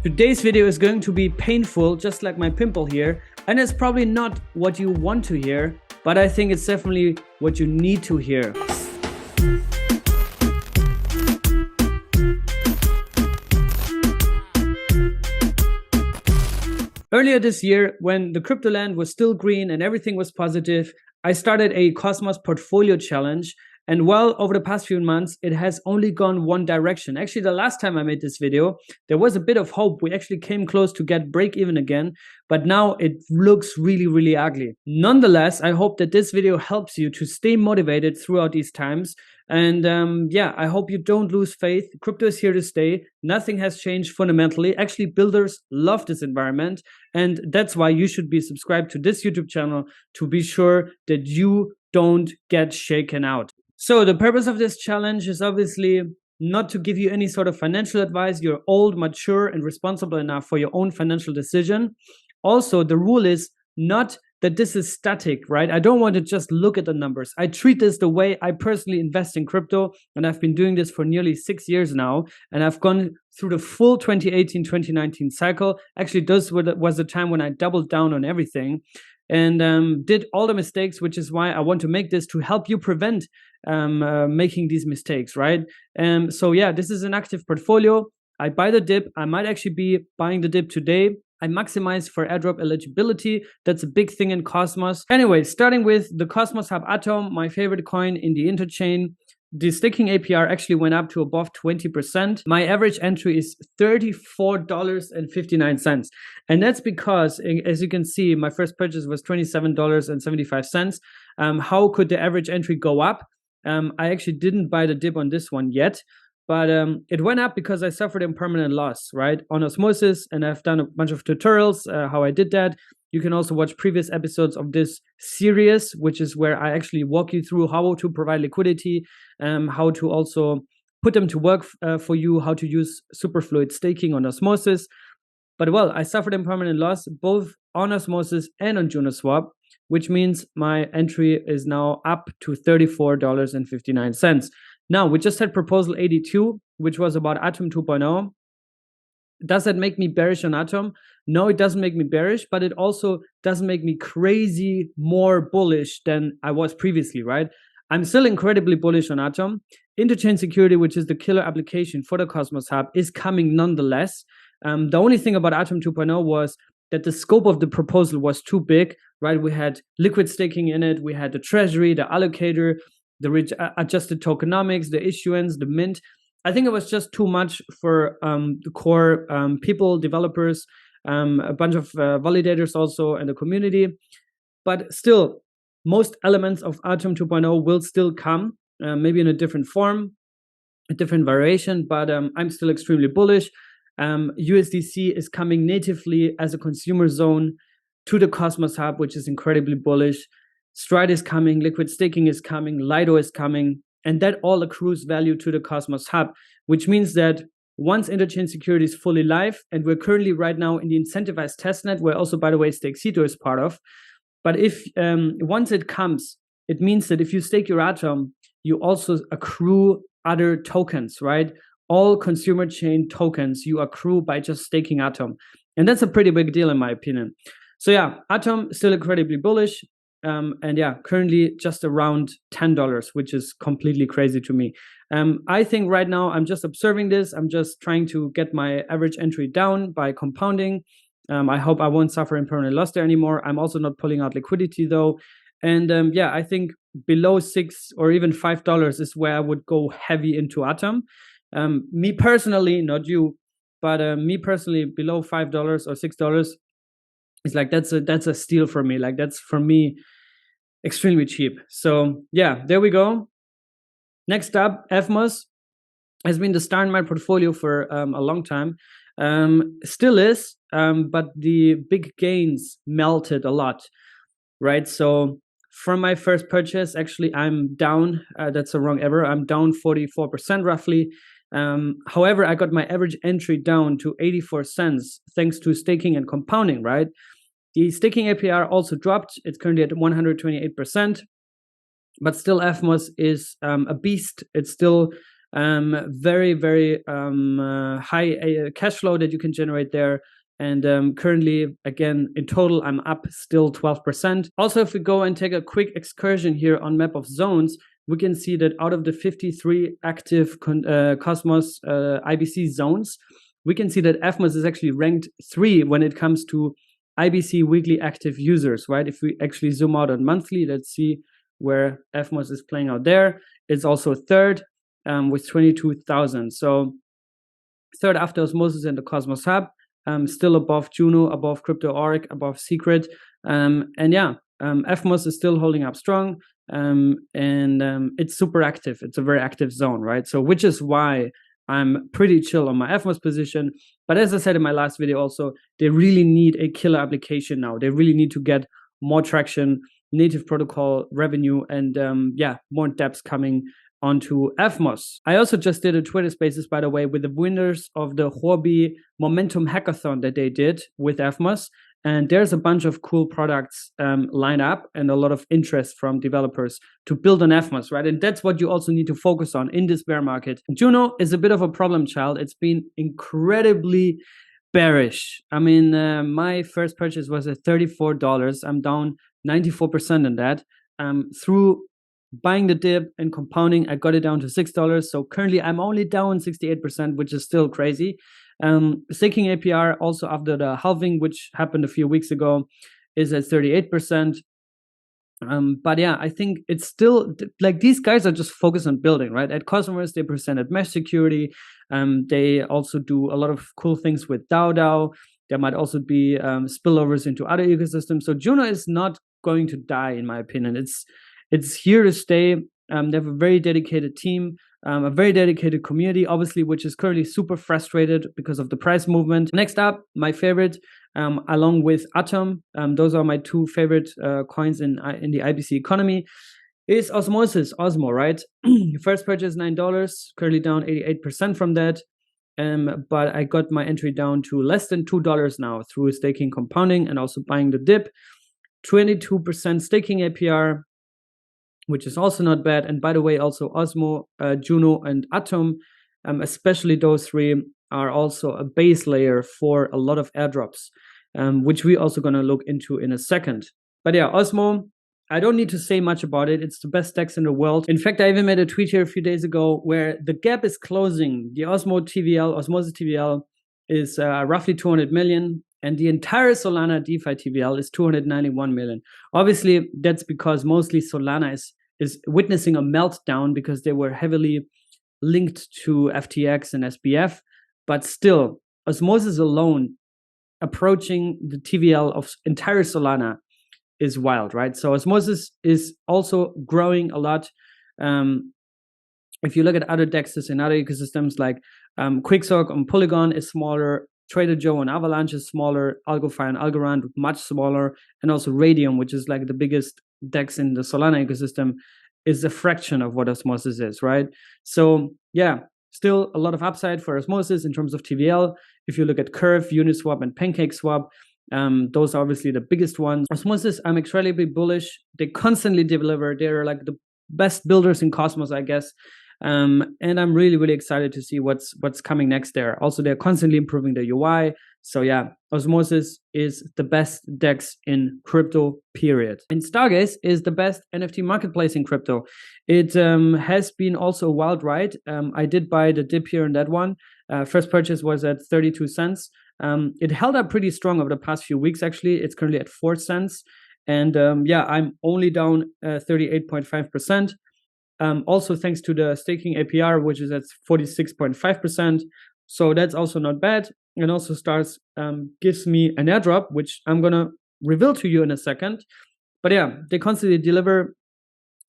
Today's video is going to be painful, just like my pimple here, and it's probably not what you want to hear, but I think it's definitely what you need to hear. Earlier this year, when the crypto land was still green and everything was positive, I started a Cosmos portfolio challenge. And well, over the past few months, it has only gone one direction. Actually, the last time I made this video, there was a bit of hope. We actually came close to get break even again, but now it looks really, really ugly. Nonetheless, I hope that this video helps you to stay motivated throughout these times. And yeah, I hope you don't lose faith. Crypto is here to stay. Nothing has changed fundamentally. Actually, builders love this environment. And that's why you should be subscribed to this YouTube channel to be sure that you don't get shaken out. So the purpose of this challenge is obviously not to give you any sort of financial advice. You're old, mature, and responsible enough for your own financial decision. Also, the rule is not that this is static, right? I don't want to just look at the numbers. I treat this the way I personally invest in crypto, and I've been doing this for nearly 6 years now, and I've gone through the full 2018-2019 cycle. Actually, this was the time when I doubled down on everything and did all the mistakes, which is why I want to make this to help you prevent making these mistakes, right? So yeah, this is an active portfolio. I buy the dip. I might actually be buying the dip today. I maximize for airdrop eligibility. That's a big thing in Cosmos. Anyway, starting with the Cosmos Hub Atom, my favorite coin in the interchain. The staking APR actually went up to above 20%. My average entry is $34.59. And that's because, as you can see, my first purchase was $27.75. How could the average entry go up? I actually didn't buy the dip on this one yet, but it went up because I suffered impermanent loss, right, on Osmosis, and I've done a bunch of tutorials how I did that. You can also watch previous episodes of this series, which is where I actually walk you through how to provide liquidity, how to also put them to work for you, how to use superfluid staking on Osmosis. But well, I suffered impermanent loss both on Osmosis and on Juno swap, which means my entry is now up to $34.59. Now, we just had proposal 82, which was about Atom 2.0. Does that make me bearish on Atom? No, it doesn't make me bearish, but it also doesn't make me crazy more bullish than I was previously, right? I'm still incredibly bullish on Atom. Interchain security, which is the killer application for the Cosmos Hub, is coming nonetheless. The only thing about Atom 2.0 was that the scope of the proposal was too big, right? We had liquid staking in it. We had the treasury, the allocator, the adjusted tokenomics, the issuance, the mint. I think it was just too much for the core people, developers, a bunch of validators also, and the community. But still, most elements of Atom 2.0 will still come, maybe in a different form, a different variation, but I'm still extremely bullish. USDC is coming natively as a consumer zone to the Cosmos Hub, which is incredibly bullish. Strd is coming, liquid staking is coming, Lido is coming. And that all accrues value to the Cosmos Hub, which means that once interchain security is fully live, and we're currently right now in the incentivized testnet, where also, by the way, Stakecito is part of. But if once it comes, it means that if you stake your Atom, you also accrue other tokens, right? All consumer chain tokens you accrue by just staking Atom. And that's a pretty big deal in my opinion. So yeah, Atom still incredibly bullish. And yeah, currently just around $10, which is completely crazy to me. I think right now I'm just observing this. I'm just trying to get my average entry down by compounding. I hope I won't suffer impermanent loss there anymore. I'm also not pulling out liquidity though. And yeah, I think below $6 or even $5 is where I would go heavy into Atom. Me personally, not you, but me personally, below $5 or $6, it's like that's a steal for me. Like that's for me extremely cheap. So yeah, there we go. Next up, Evmos has been the star in my portfolio for a long time. Still is, but the big gains melted a lot, right? So from my first purchase, actually I'm down. That's the wrong ever. I'm down 44% roughly. However, I got my average entry down to 84 cents thanks to staking and compounding, right? The staking APR also dropped. It's currently at 128%, but still Evmos is a beast. It's still Very, very high cash flow that you can generate there. And currently, again, in total, I'm up still 12%. Also, if we go and take a quick excursion here on map of zones, we can see that out of the 53 active Cosmos IBC zones, we can see that Evmos is actually ranked 3 when it comes to IBC weekly active users, right? If we actually zoom out on monthly, let's see where Evmos is playing out there. It's also 3rd with 22,000. So 3rd after Osmosis and the Cosmos Hub, still above Juno, above Crypto.org, above Secret. And yeah, Evmos is still holding up strong. And it's super active. It's a very active zone, right? So which is why I'm pretty chill on my Evmos position. But as I said in my last video also, they really need a killer application now. They really need to get more traction, native protocol revenue, and yeah, more dApps coming onto Evmos. I also just did a Twitter Spaces, by the way, with the winners of the Huobi Momentum Hackathon that they did with Evmos. And there's a bunch of cool products lined up and a lot of interest from developers to build on Evmos, right? And that's what you also need to focus on in this bear market. Juno is a bit of a problem child. It's been incredibly bearish. I mean, my first purchase was at $34. I'm down 94% in that. Through buying the dip and compounding, I got it down to $6. So currently I'm only down 68%, which is still crazy. Staking APR also after the halving, which happened a few weeks ago, is at 38%. But yeah, I think it's still like these guys are just focused on building, right? At Cosmos, they presented mesh security. They also do a lot of cool things with DAO. There might also be spillovers into other ecosystems. So Juno is not going to die, in my opinion. It's here to stay. They have a very dedicated team, a very dedicated community, obviously, which is currently super frustrated because of the price movement. Next up, my favorite, along with Atom, those are my 2 favorite coins in the IBC economy, is Osmosis OSMO, right? First purchase $9, currently down 88% from that. But I got my entry down to less than $2 now through staking, compounding, and also buying the dip. 22% staking APR, which is also not bad. And by the way, also Osmo, Juno, and Atom, especially those 3, are also a base layer for a lot of airdrops, which we're also going to look into in a second. But yeah, Osmo, I don't need to say much about it. It's the best DEX in the world. In fact, I even made a tweet here a few days ago where the gap is closing. The Osmosis TVL is roughly 200 million. And the entire Solana DeFi TVL is 291 million. Obviously, that's because mostly Solana is witnessing a meltdown because they were heavily linked to FTX and SBF. But still, Osmosis alone approaching the TVL of entire Solana is wild, right? So Osmosis is also growing a lot. If you look at other DEXs and other ecosystems like Quicksock on Polygon is smaller, Trader Joe on Avalanche is smaller, AlgoFi and Algorand much smaller, and also Radium, which is like the biggest DEX in the Solana ecosystem, is a fraction of what Osmosis is, right? So yeah, still a lot of upside for Osmosis in terms of TVL. If you look at Curve, Uniswap, and PancakeSwap, those are obviously the biggest ones. Osmosis, I'm incredibly bullish. They constantly deliver. They're like the best builders in Cosmos, I guess. And I'm really, really excited to see what's coming next there. Also, they're constantly improving the UI. So yeah, Osmosis is the best DEX in crypto, period. And Stargaze is the best NFT marketplace in crypto. It has been also a wild ride. I did buy the dip here in that one. First purchase was at 32 cents. It held up pretty strong over the past few weeks, actually. It's currently at 4 cents. And yeah, I'm only down 38.5%. Also thanks to the staking APR, which is at 46.5%. So that's also not bad. And also Stars gives me an airdrop, which I'm going to reveal to you in a second. But yeah, they constantly deliver.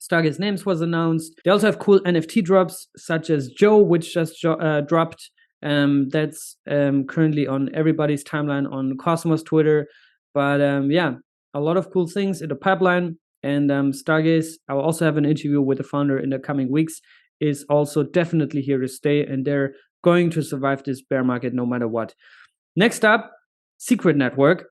Stargaze Names was announced. They also have cool NFT drops, such as Joe, which just dropped. That's currently on everybody's timeline on Cosmos Twitter. But yeah, a lot of cool things in the pipeline. And Stargaze, I will also have an interview with the founder in the coming weeks, is also definitely here to stay, and they're going to survive this bear market no matter what. Next up, Secret Network.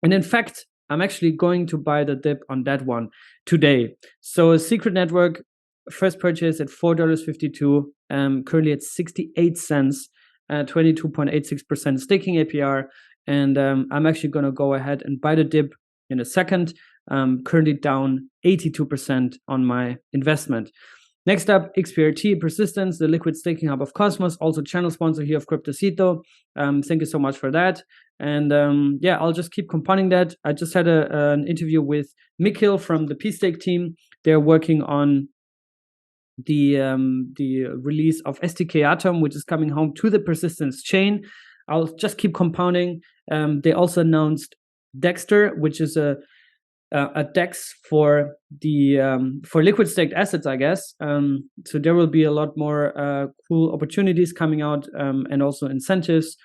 And in fact, I'm actually going to buy the dip on that one today. So Secret Network, first purchase at $4.52, currently at 68 cents, 22.86% staking APR. And I'm actually going to go ahead and buy the dip in a second. Currently down 82% on my investment. Next up, XPRT Persistence, the liquid staking hub of Cosmos, also channel sponsor here of Cryptocito. Thank you so much for that. And yeah, I'll just keep compounding that. I just had an interview with Mikhail from the P-Stake team. They're working on the release of SDK Atom, which is coming home to the Persistence chain. I'll just keep compounding. They also announced Dexter, which is a DEX for the for liquid staked assets, I guess. So there will be a lot more cool opportunities coming out, and also incentives.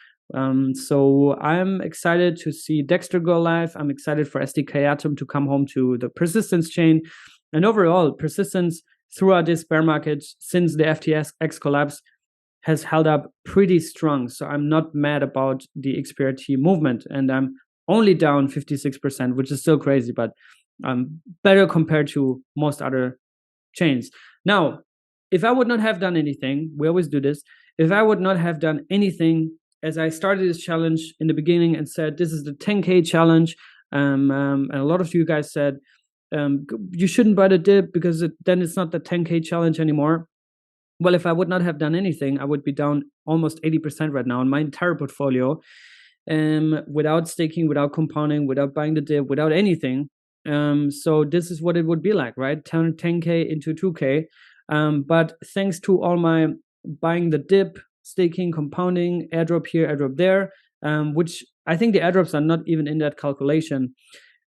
So I'm excited to see Dexter go live. I'm excited for SDK Atom to come home to the Persistence chain, and overall Persistence throughout this bear market since the FTX collapse has held up pretty strong. So I'm not mad about the XPRT movement, and I'm only down 56%, which is still crazy, but better compared to most other chains. Now, if I would not have done anything, we always do this, if I would not have done anything, as I started this challenge in the beginning and said, this is the 10K challenge, and a lot of you guys said, you shouldn't buy the dip because then it's not the 10K challenge anymore. Well, if I would not have done anything, I would be down almost 80% right now in my entire portfolio. Without staking, without compounding, without buying the dip, without anything. So this is what it would be like, right? 10K into 2K. But thanks to all my buying the dip, staking, compounding, airdrop here, airdrop there, which I think the airdrops are not even in that calculation.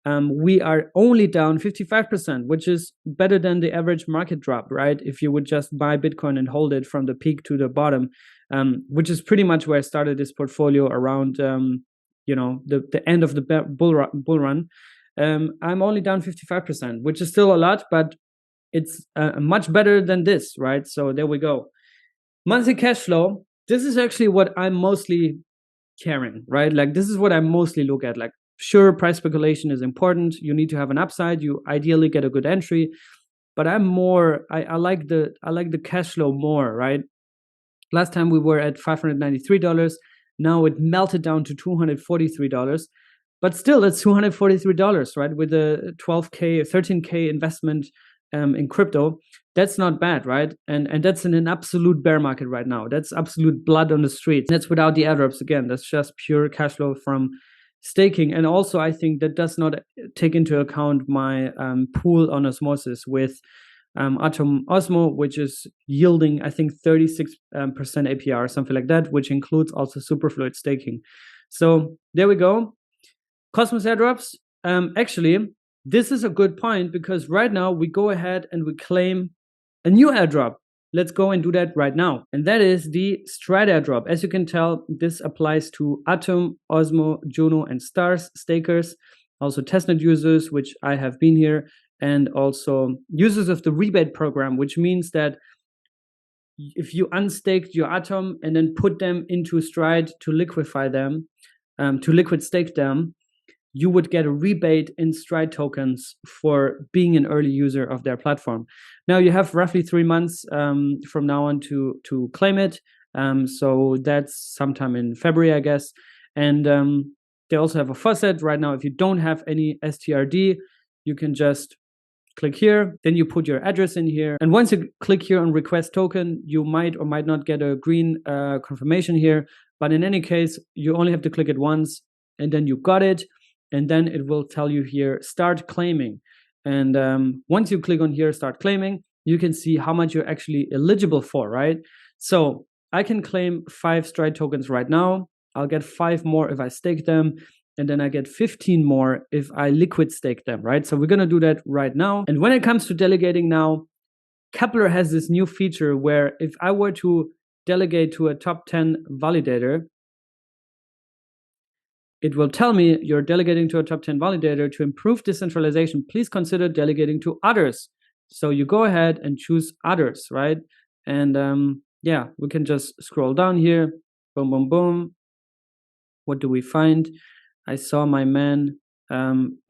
We are only down 55%, which is better than the average market drop, right? If you would just buy Bitcoin and hold it from the peak to the bottom, which is pretty much where I started this portfolio around, the end of the bull run. I'm only down 55%, which is still a lot, but it's much better than this, right? So there we go. Monthly cash flow. This is actually what I'm mostly caring, right? Like this is what I mostly look at. Like, sure, price speculation is important. You need to have an upside. You ideally get a good entry, but I'm more. I like the cash flow more, right? Last time we were at $593. Now it melted down to $243, but still it's $243, right? With a 12K, 13K investment in crypto, that's not bad, right? And that's in an absolute bear market right now. That's absolute blood on the streets. That's without the airdrops again. That's just pure cash flow from staking. And also I think that does not take into account my pool on Osmosis with Atom Osmo, which is yielding I think 36% APR, something like that, which includes also superfluid staking. So there we go. Cosmos airdrops. Actually, this is a good point because right now we go ahead and we claim a new airdrop. Let's go and do that right now. And that is the Strd airdrop. As you can tell, this applies to Atom, Osmo, Juno, and Stars stakers, also testnet users, which I have been here, and also users of the rebate program, which means that if you unstaked your Atom and then put them into Strd to liquefy them, to liquid stake them, you would get a rebate in Strd tokens for being an early user of their platform. Now you have roughly 3 months from now on to claim it. So that's sometime in February, I guess. And they also have a faucet right now. If you don't have any STRD, you can just click here, then you put your address in here. And once you click here on request token, you might or might not get a green confirmation here. But in any case, you only have to click it once and then you got it. And then it will tell you here, start claiming. And once you click on here, start claiming, you can see how much you're actually eligible for, right? So I can claim 5 Strd tokens right now. I'll get 5 more if I stake them. And then I get 15 more if I liquid stake them, right? So we're going to do that right now. And when it comes to delegating now, Kepler has this new feature where if I were to delegate to a top 10 validator, it will tell me you're delegating to a top 10 validator. To improve decentralization, please consider delegating to others. So you go ahead and choose others, right? And yeah, we can just scroll down here. Boom, boom, boom. What do we find? I saw my man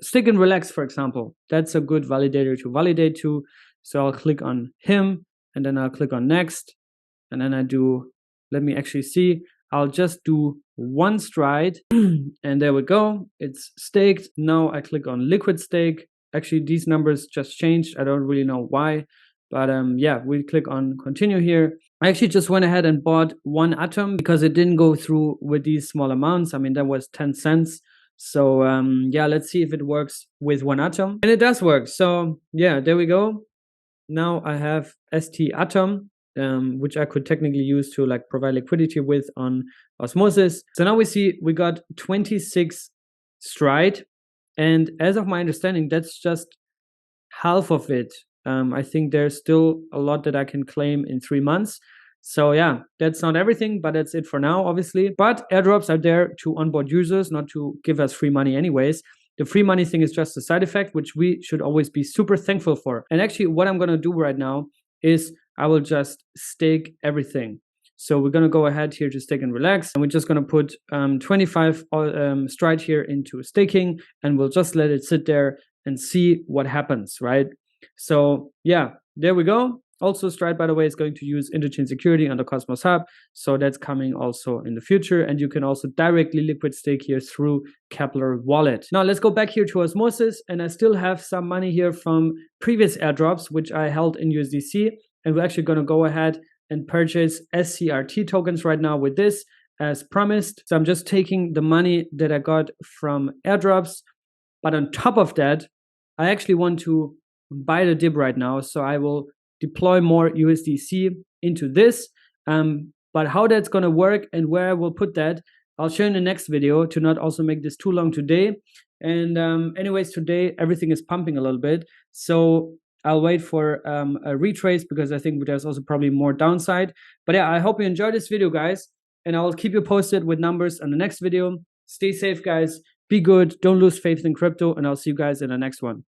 Stick and Relax, for example. That's a good validator to validate to. So I'll click on him, and then I'll click on next, and then I do, let me actually see, I'll just do one stride, and there we go, it's staked. Now I click on liquid stake. Actually, these numbers just changed, I don't really know why, but yeah, we click on continue here. I actually just went ahead and bought one atom because it didn't go through with these small amounts. I mean, that was 10 cents. So yeah, let's see if it works with one atom, and it does work. So yeah, there we go. Now I have ST atom, which I could technically use to like provide liquidity with on Osmosis. So now we see we got 26 Stride, and as of my understanding, that's just half of it. I think there's still a lot that I can claim in 3 months. So yeah, that's not everything, but that's it for now, obviously. But airdrops are there to onboard users, not to give us free money anyways. The free money thing is just a side effect, which we should always be super thankful for. And actually, what I'm going to do right now is I will just stake everything. So we're going to go ahead here to stake and relax. And we're just going to put 25 Stride here into staking, and we'll just let it sit there and see what happens, right? So yeah, there we go. Also, Stride, by the way, is going to use interchain security on the Cosmos Hub. So that's coming also in the future. And you can also directly liquid stake here through Kepler Wallet. Now let's go back here to Osmosis. And I still have some money here from previous airdrops, which I held in USDC. And we're actually going to go ahead and purchase SCRT tokens right now with this as promised. So I'm just taking the money that I got from airdrops. But on top of that, I actually want to buy the dip right now. So I will deploy more USDC into this. But how that's going to work and where I will put that, I'll show in the next video to not also make this too long today. And anyways, today everything is pumping a little bit. So I'll wait for a retrace because I think there's also probably more downside. But yeah, I hope you enjoyed this video, guys. And I'll keep you posted with numbers on the next video. Stay safe, guys. Be good. Don't lose faith in crypto. And I'll see you guys in the next one.